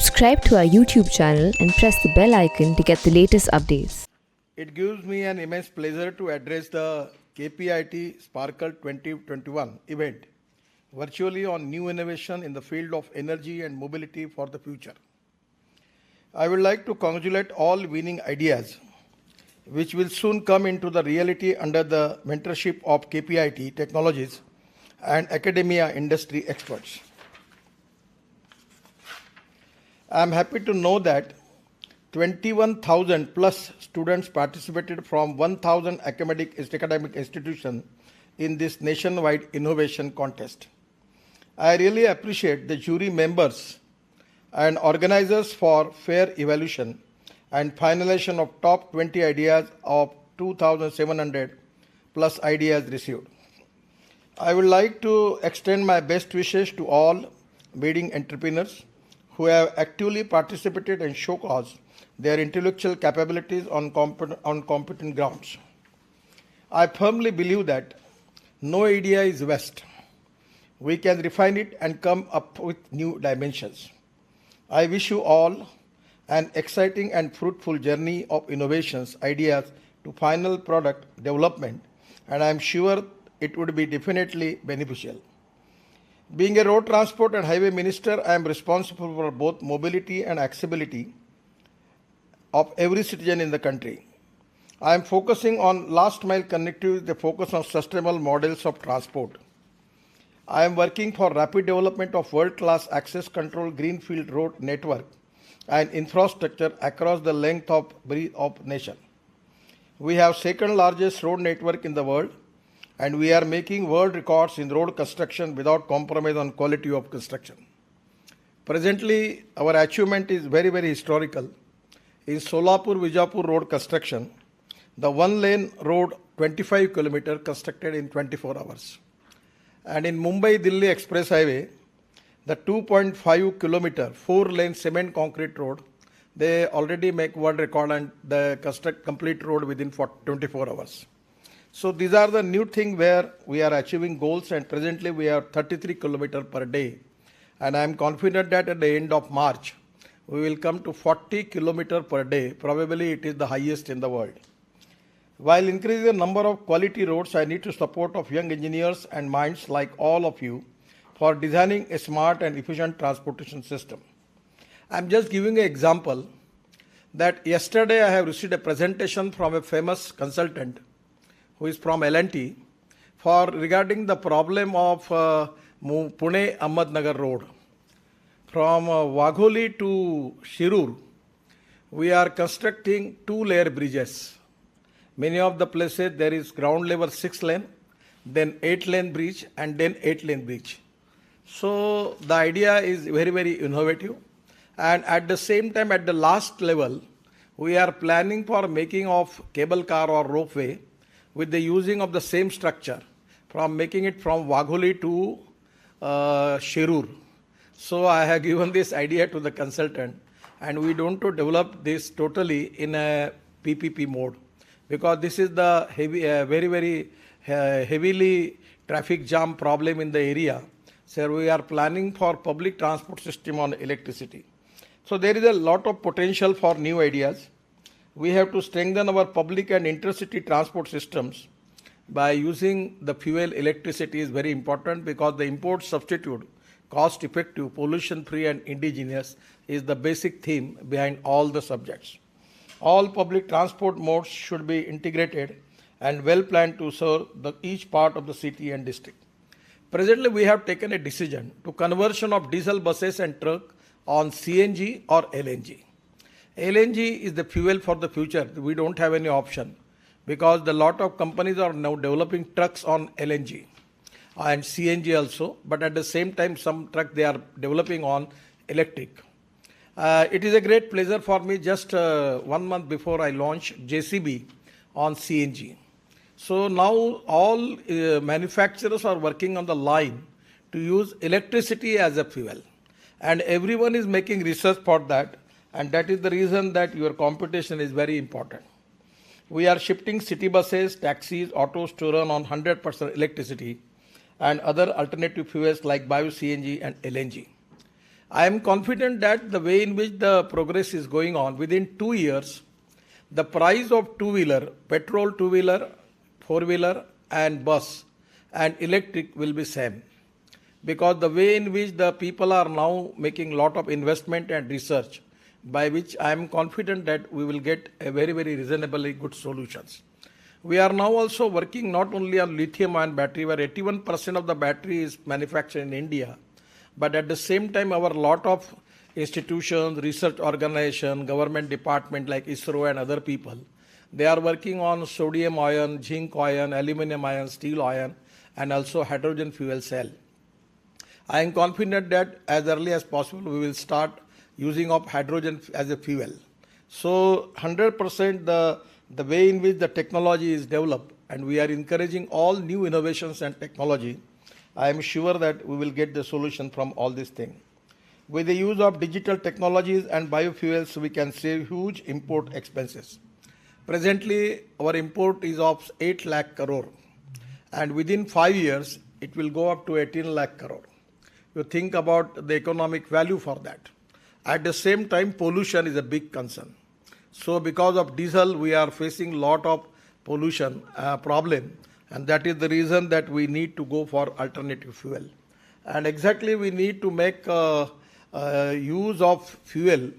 Subscribe to our YouTube channel and press the bell icon to get the latest updates. It gives me an immense pleasure to address the KPIT Sparkle 2021 event virtually on new innovation in the field of energy and mobility for the future. I would like to congratulate all winning ideas which will soon come into the reality under the mentorship of KPIT technologies and academia industry experts. I am happy to know that 21,000 plus students participated from 1,000 academic institutions in this nationwide innovation contest. I really appreciate the jury members and organizers for fair evaluation and finalization of top 20 ideas of 2,700 plus ideas received. I would like to extend my best wishes to all budding entrepreneurs who have actively participated and showcased their intellectual capabilities on competent grounds. I firmly believe that no idea is waste. We can refine it and come up with new dimensions. I wish you all an exciting and fruitful journey of innovations, ideas to final product development, and I am sure it would be definitely beneficial. Being a road transport and highway minister, I am responsible for both mobility and accessibility of every citizen in the country. I am focusing on last mile connectivity, the focus on sustainable models of transport. I am working for rapid development of world-class access control greenfield road network and infrastructure across the length of nation. We have second largest road network in the world, and we are making world records in road construction without compromise on quality of construction. Presently, our achievement is very historical. In Solapur-Vijapur road construction, the one-lane road 25 kilometer constructed in 24 hours. And in Mumbai-Delhi Express Highway, the 2.5 kilometer 4-lane cement concrete road, they already make world record and they construct complete road within 24 hours. So these are the new thing where we are achieving goals, and presently we have 33 kilometers per day. And I am confident that at the end of March, we will come to 40 kilometers per day. Probably it is the highest in the world. While increasing the number of quality roads, I need the support of young engineers and minds like all of you for designing a smart and efficient transportation system. I am just giving an example that yesterday I have received a presentation from a famous consultant who is from L&T for regarding the problem of Pune-Ahmednagar road. From Wagholi to Shirur, we are constructing 2-layer bridges. Many of the places there is ground level 6-lane, then 8-lane bridge, and then 8-lane bridge. So the idea is very innovative. And at the same time, at the last level, we are planning for making of cable car or ropeway with the using of the same structure, from making it from Wagholi to Shirur. So I have given this idea to the consultant, and we don't to develop this totally in a PPP mode, because this is the very heavily traffic jam problem in the area. So we are planning for public transport system on electricity. So there is a lot of potential for new ideas. We have to strengthen our public and intercity transport systems by using the fuel. Electricity is very important because the import substitute, cost effective, pollution free and indigenous is the basic theme behind all the subjects. All public transport modes should be integrated and well planned to serve each part of the city and district. Presently, we have taken a decision to conversion of diesel buses and truck on CNG or LNG. LNG is the fuel for the future. We don't have any option because the lot of companies are now developing trucks on LNG and CNG also, but at the same time some truck they are developing on electric. It is a great pleasure for me. Just 1 month before I launched JCB on CNG. So now all manufacturers are working on the line to use electricity as a fuel, and everyone is making research for that. And that is the reason that your competition is very important. We are shifting city buses, taxis, autos to run on 100% electricity and other alternative fuels like bio-CNG and LNG. I am confident that the way in which the progress is going on, within 2 years, the price of two-wheeler, petrol two-wheeler, four-wheeler and bus and electric will be same. Because the way in which the people are now making lot of investment and research, by which I am confident that we will get a very, very reasonably good solutions. We are now also working not only on lithium-ion battery, where 81% of the battery is manufactured in India, but at the same time, our lot of institutions, research organization, government department like ISRO and other people, they are working on sodium ion, zinc ion, aluminum ion, steel ion, and also hydrogen fuel cell. I am confident that as early as possible, we will start using of hydrogen as a fuel. So 100% the way in which the technology is developed, and we are encouraging all new innovations and technology, I am sure that we will get the solution from all these things. With the use of digital technologies and biofuels, we can save huge import expenses. Presently, our import is of 8 lakh crore, and within 5 years, it will go up to 18 lakh crore. You think about the economic value for that. At the same time, pollution is a big concern. So because of diesel, we are facing lot of pollution problem, and that is the reason that we need to go for alternative fuel. And exactly we need to make use of fuel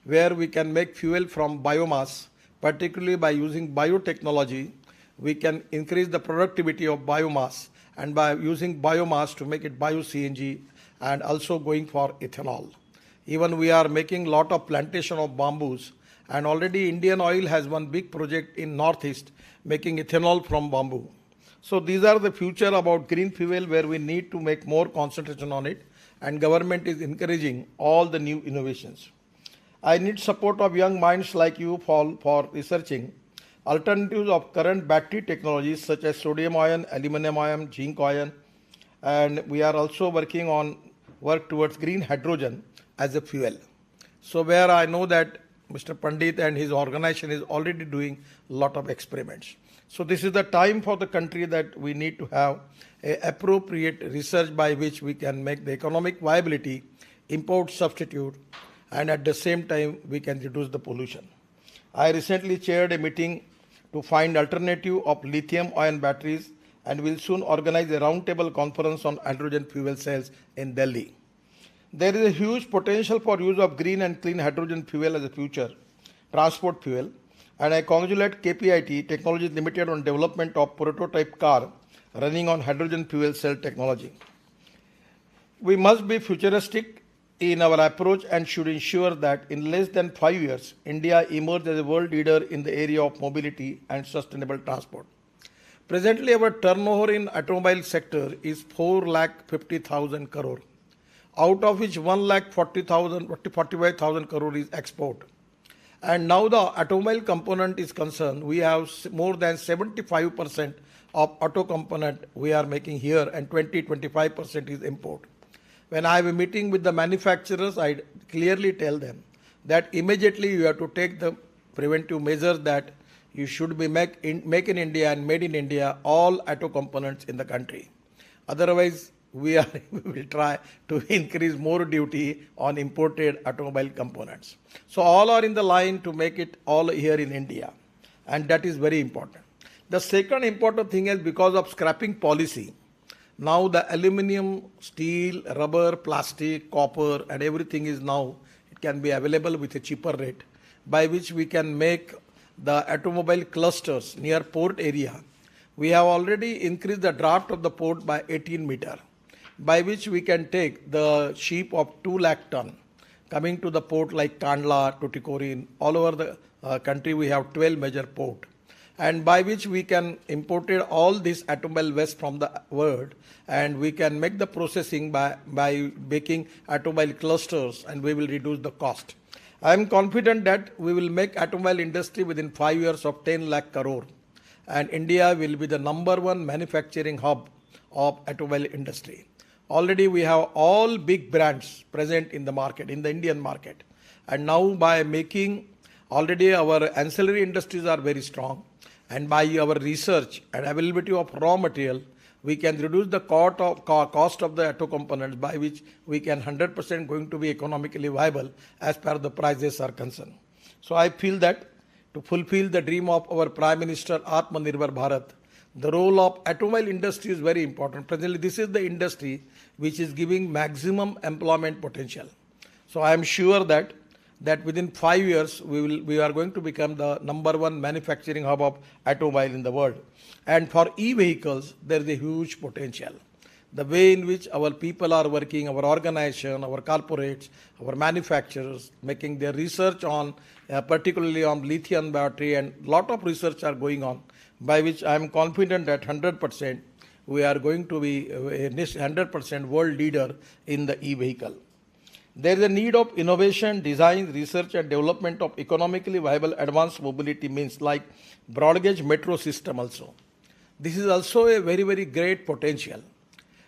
where we can make fuel from biomass, particularly by using biotechnology. We can increase the productivity of biomass, and by using biomass to make it bio-CNG, and also going for ethanol. Even we are making lot of plantation of bamboos, and already Indian Oil has one big project in Northeast making ethanol from bamboo. So these are the future about green fuel where we need to make more concentration on it, and government is encouraging all the new innovations. I need support of young minds like you for researching alternatives of current battery technologies such as sodium ion, aluminum ion, zinc ion, and we are also work towards green hydrogen as a fuel. So where I know that Mr. Pandit and his organization is already doing a lot of experiments. So this is the time for the country that we need to have appropriate research by which we can make the economic viability, import substitute, and at the same time we can reduce the pollution. I recently chaired a meeting to find alternative of lithium-ion batteries, and will soon organize a roundtable conference on hydrogen fuel cells in Delhi. There is a huge potential for use of green and clean hydrogen fuel as a future transport fuel, and I congratulate KPIT Technologies Limited on development of prototype car running on hydrogen fuel cell technology. We must be futuristic in our approach and should ensure that in less than 5 years, India emerges as a world leader in the area of mobility and sustainable transport. Presently, our turnover in automobile sector is 4,50,000 crore, out of which 1,45,000 crore is export. And now the automobile component is concerned, we have more than 75% of auto component we are making here, and 20-25% is import. When I have a meeting with the manufacturers, I clearly tell them that immediately you have to take the preventive measures that you should be make in India and made in India all auto components in the country. Otherwise, we will try to increase more duty on imported automobile components. So all are in the line to make it all here in India, and that is very important. The second important thing is because of scrapping policy, now the aluminum, steel, rubber, plastic, copper and everything is now, it can be available with a cheaper rate, by which we can make the automobile clusters near port area. We have already increased the draft of the port by 18 meter, by which we can take the ship of 2 lakh ton coming to the port like Kandla, Tuticorin, all over the country we have 12 major port, and by which we can import all this automobile waste from the world, and we can make the processing by making automobile clusters, and we will reduce the cost. I am confident that we will make automobile industry within 5 years of 10 lakh crore, and India will be the #1 manufacturing hub of automobile industry. Already we have all big brands present in the market, in the Indian market, and now by making, already our ancillary industries are very strong, and by our research and availability of raw material, we can reduce the cost of the auto components, by which we can 100% going to be economically viable as per the prices are concerned. So I feel that to fulfill the dream of our Prime Minister Atmanirbhar Bharat, the role of automobile industry is very important. Presently, this is the industry which is giving maximum employment potential. So I am sure that within 5 years we are going to become the number one manufacturing hub of automobile in the world. And for e-vehicles, there is a huge potential. The way in which our people are working, our organization, our corporates, our manufacturers, making their research on, particularly on lithium battery, and lot of research are going on, by which I am confident that 100% we are going to be a 100% world leader in the e-vehicle. There is a need of innovation, design, research and development of economically viable advanced mobility means like broad gauge metro system also. This is also a very, very great potential.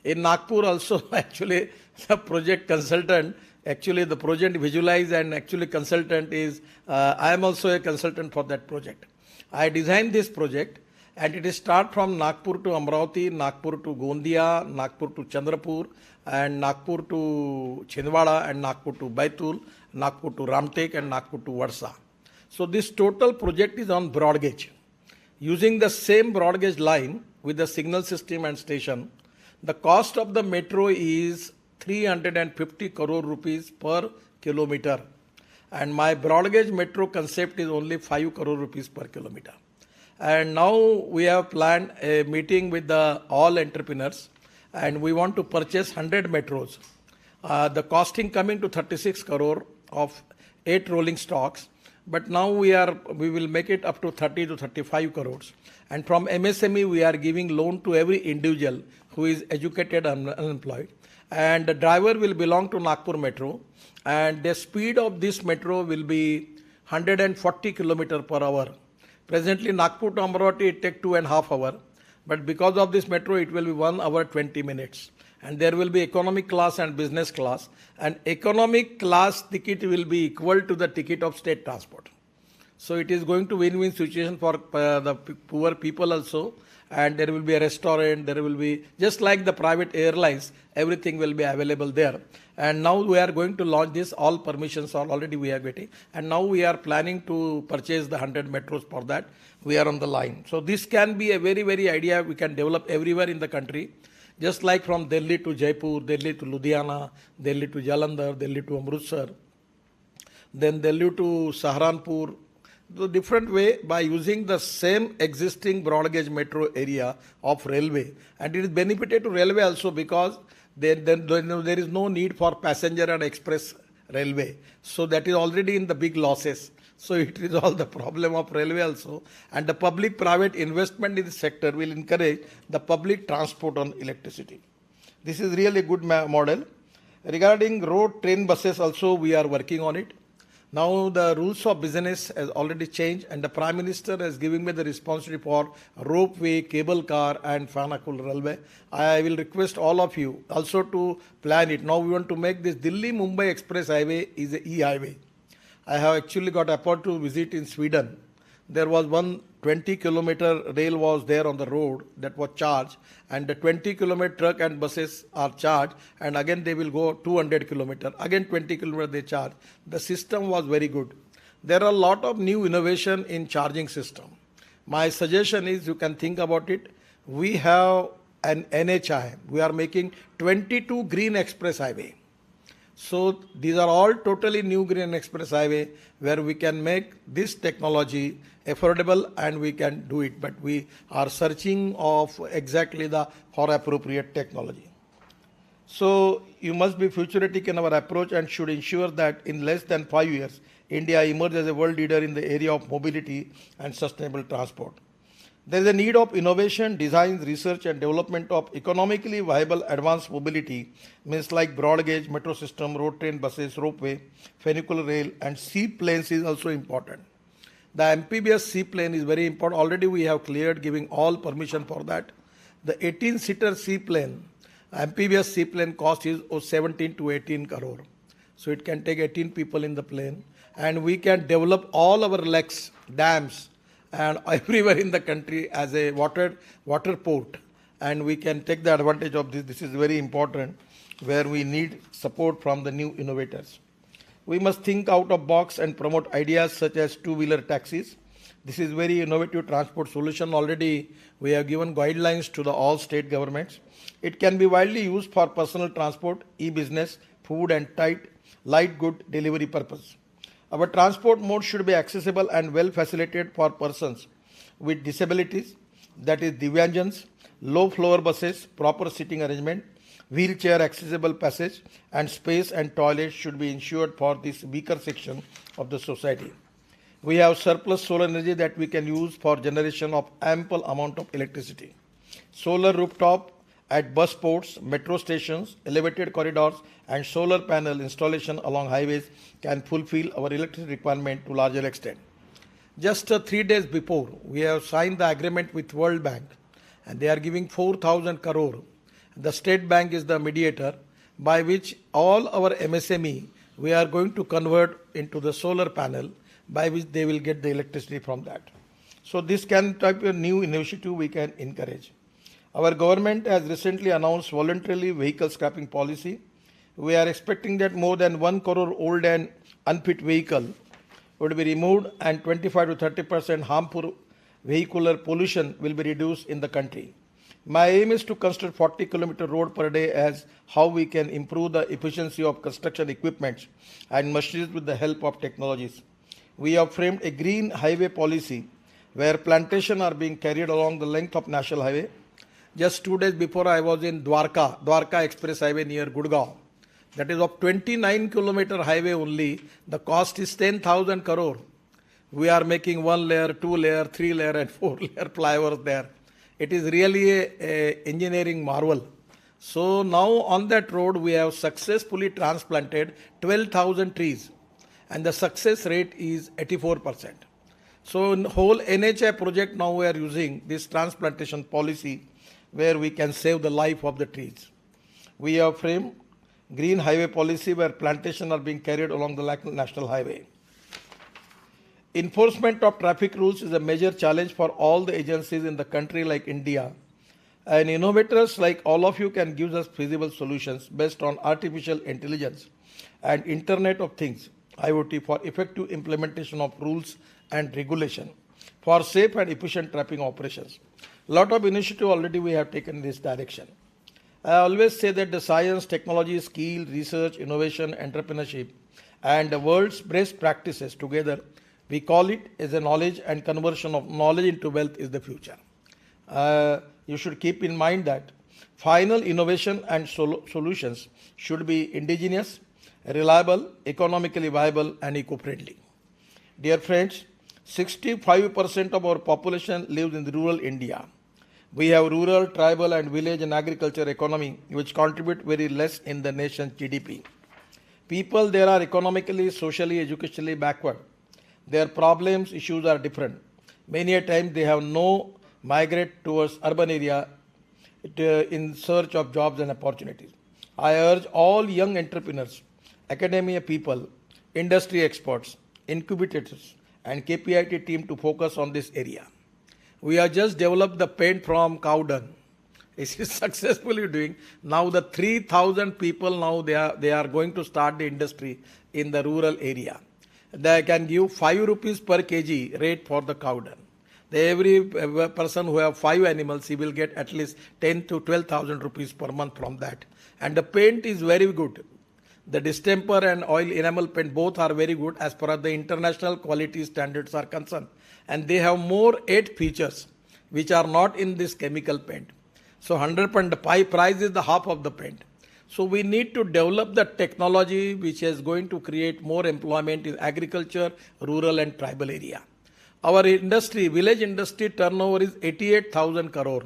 In Nagpur also, actually, the project consultant, actually the project visualize and actually consultant is, I am also a consultant for that project. I designed this project and it is start from Nagpur to Amravati, Nagpur to Gondia, Nagpur to Chandrapur, and Nagpur to Chhindwara, and Nagpur to Baitul, Nagpur to Ramtek, and Nagpur to Varsa. So this total project is on broad gauge. Using the same broad gauge line with the signal system and station, the cost of the metro is 350 crore rupees per kilometer. And my broad gauge metro concept is only 5 crore rupees per kilometer. And now we have planned a meeting with all entrepreneurs, and we want to purchase 100 metros. The costing coming to 36 crore of 8 rolling stocks, but now we will make it up to 30 to 35 crores. And from MSME we are giving loan to every individual who is educated and unemployed. And the driver will belong to Nagpur Metro, and the speed of this metro will be 140 km per hour. Presently Nagpur to Amravati it takes 2.5 hours. But because of this metro, it will be 1 hour 20 minutes. And there will be economic class and business class. And economic class ticket will be equal to the ticket of state transport. So it is going to win-win situation for the poor people also. And there will be a restaurant, there will be, just like the private airlines, everything will be available there. And now we are going to launch this, all permissions are already we are getting. And now we are planning to purchase the 100 metros for that. We are on the line. So this can be a very, very idea we can develop everywhere in the country. Just like from Delhi to Jaipur, Delhi to Ludhiana, Delhi to Jalandhar, Delhi to Amritsar, then Delhi to Saharanpur. The different way by using the same existing broad gauge metro area of railway. And it is benefited to railway also because there is no need for passenger and express railway. So that is already in the big losses. So it is all the problem of railway also. And the public-private investment in the sector will encourage the public transport on electricity. This is really a good model. Regarding road, train, buses also we are working on it. Now the rules of business has already changed, and the Prime Minister has given me the responsibility for ropeway, cable car and Fanakul railway. I will request all of you also to plan it. Now we want to make this Delhi-Mumbai Express Highway is a e-highway. I have actually got opportunity to visit in Sweden. There was one 20-kilometer rail was there on the road that was charged, and the 20-kilometer truck and buses are charged, and again they will go 200 kilometer, again 20 kilometer they charge. The system was very good. There are a lot of new innovation in charging system. My suggestion is you can think about it. We have an NHI. We are making 22 green express highway. So these are all totally new green express highway where we can make this technology affordable and we can do it. But we are searching of exactly for appropriate technology. So you must be futuristic in our approach and should ensure that in less than 5 years, India emerges as a world leader in the area of mobility and sustainable transport. There is a need of innovation, design, research and development of economically viable advanced mobility, means like broad gauge, metro system, road train, buses, ropeway, funicular rail and seaplanes is also important. The amphibious seaplane is very important. Already we have cleared giving all permission for that. The 18-seater seaplane, amphibious seaplane cost is 17 to 18 crore. So it can take 18 people in the plane, and we can develop all our lakes, dams, and everywhere in the country as a water port. and we can take the advantage of this. This is very important, where we need support from the new innovators. We must think out of box and promote ideas such as two-wheeler taxis. This is very innovative transport solution. Already we have given guidelines to the all state governments. It can be widely used for personal transport, e-business, food and light good delivery purpose. Our transport mode should be accessible and well facilitated for persons with disabilities, that is Divyanjans, low floor buses, proper sitting arrangement, wheelchair accessible passage, and space and toilets should be ensured for this weaker section of the society. We have surplus solar energy that we can use for generation of ample amount of electricity. Solar rooftop at bus ports, metro stations, elevated corridors, and solar panel installation along highways can fulfill our electricity requirement to larger extent. Just 3 days before, we have signed the agreement with World Bank, and they are giving 4,000 crore. The State Bank is the mediator, by which all our MSME we are going to convert into the solar panel, by which they will get the electricity from that. So this can type of new initiative we can encourage. Our government has recently announced voluntarily vehicle scrapping policy. We are expecting that more than 1 crore old and unfit vehicle would be removed, and 25 to 30% harmful vehicular pollution will be reduced in the country. My aim is to construct 40 km road per day as how we can improve the efficiency of construction equipment and machineries with the help of technologies. We have framed a green highway policy where plantations are being carried along the length of national highway. Just 2 days before I was in Dwarka Express Highway near Gurgaon. That is of 29 km highway only. The cost is 10,000 crore. We are making 1 layer, 2 layer, 3 layer and 4 layer flyovers there. It is really a engineering marvel. So now on that road we have successfully transplanted 12,000 trees, and the success rate is 84%. So in whole NHI project now we are using this transplantation policy where we can save the life of the trees. We have framed green highway policy where plantations are being carried along the national highway. Enforcement of traffic rules is a major challenge for all the agencies in the country like India. And innovators like all of you can give us feasible solutions based on artificial intelligence and Internet of Things, IoT, for effective implementation of rules and regulation for safe and efficient traffic operations. Lot of initiative already we have taken in this direction. I always say that the science, technology, skill, research, innovation, entrepreneurship, and the world's best practices together, we call it as a knowledge, and conversion of knowledge into wealth is the future. You should keep in mind that final innovation and solutions should be indigenous, reliable, economically viable, and eco-friendly. Dear friends, 65% of our population lives in rural India. We have rural, tribal, and village and agriculture economy which contribute very less in the nation's GDP. People there are economically, socially, educationally backward. Their problems, issues are different. Many a time they have no migrate towards urban area in search of jobs and opportunities. I urge all young entrepreneurs, academia people, industry experts, incubators, and KPIT team to focus on this area. We have just developed the paint from cow dung. It is successfully doing. Now the 3,000 people now they are going to start the industry in the rural area. They can give 5 rupees per kg rate for the cow dung. Every person who have 5 animals, he will get at least 10 to 12,000 rupees per month from that. And the paint is very good. The distemper and oil enamel paint both are very good as per the international quality standards are concerned. And they have more 8 features which are not in this chemical paint. So 100% price is the half of the paint. So we need to develop the technology which is going to create more employment in agriculture, rural and tribal area. Our industry, village industry turnover is 88,000 crore.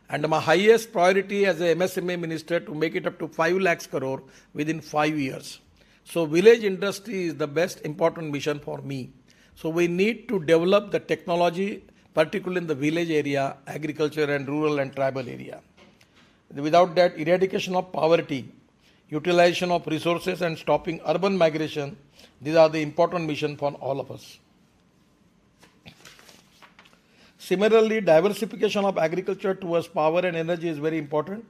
And my highest priority as a MSME minister to make it up to 5 lakhs crore within 5 years. So village industry is the best important mission for me. So we need to develop the technology, particularly in the village area, agriculture and rural and tribal area. Without that, eradication of poverty, utilization of resources and stopping urban migration, these are the important mission for all of us. Similarly, diversification of agriculture towards power and energy is very important.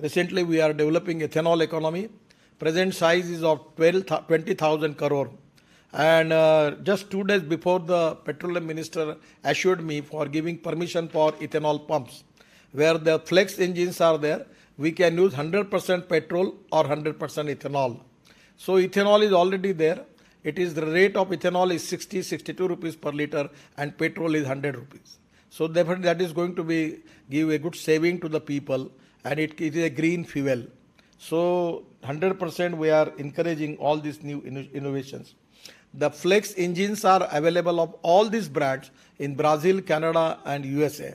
Recently, we are developing ethanol economy. Present size is of 20,000 crore. And just 2 days before, the petroleum minister assured me for giving permission for ethanol pumps, where the flex engines are there. We can use 100% petrol or 100% ethanol. So ethanol is already there. It is the rate of ethanol is 62 rupees per liter, and petrol is 100 rupees. So therefore that is going to give a good saving to the people, and it is a green fuel. So 100% we are encouraging all these new innovations. The flex engines are available of all these brands in Brazil, Canada, and USA.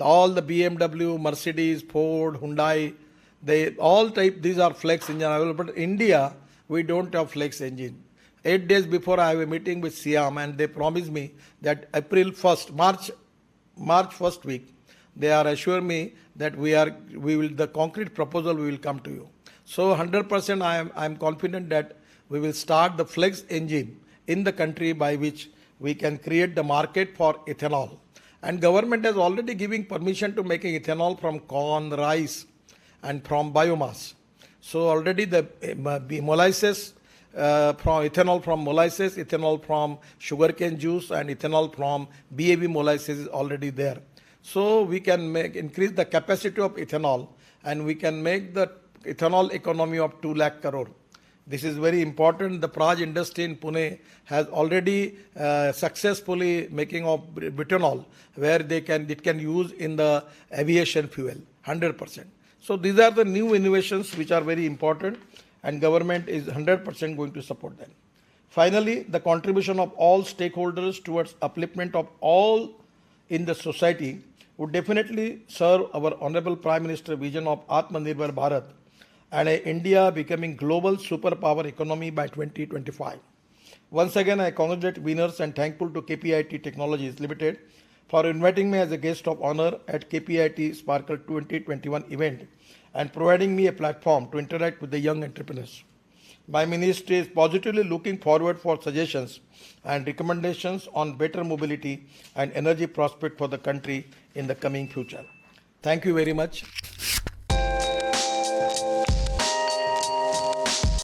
All the BMW, Mercedes, Ford, Hyundai, these are flex engine available. But in India, we don't have flex engine. 8 days before, I have a meeting with Siam, and they promised me that March first week, they are assuring me that the concrete proposal will come to you. So 100% I am confident that we will start the flex engine in the country, by which we can create the market for ethanol. And government has already given permission to making ethanol from corn, rice, and from biomass. So already the molasses, from ethanol from molasses, ethanol from sugarcane juice, and ethanol from BAB molasses is already there. So we can increase the capacity of ethanol, and we can make the ethanol economy of 2 lakh crore. This is very important. The Praj industry in Pune has already successfully making of butanol, where it can use in the aviation fuel, 100%. So these are the new innovations which are very important, and government is 100% going to support them. Finally, the contribution of all stakeholders towards upliftment of all in the society would definitely serve our Honorable Prime Minister vision of Atmanirbhar Bharat and India becoming global superpower economy by 2025. Once again, I congratulate winners and thankful to KPIT Technologies Limited for inviting me as a guest of honor at KPIT Sparkle 2021 event and providing me a platform to interact with the young entrepreneurs. My ministry is positively looking forward for suggestions and recommendations on better mobility and energy prospect for the country in the coming future. Thank you very much.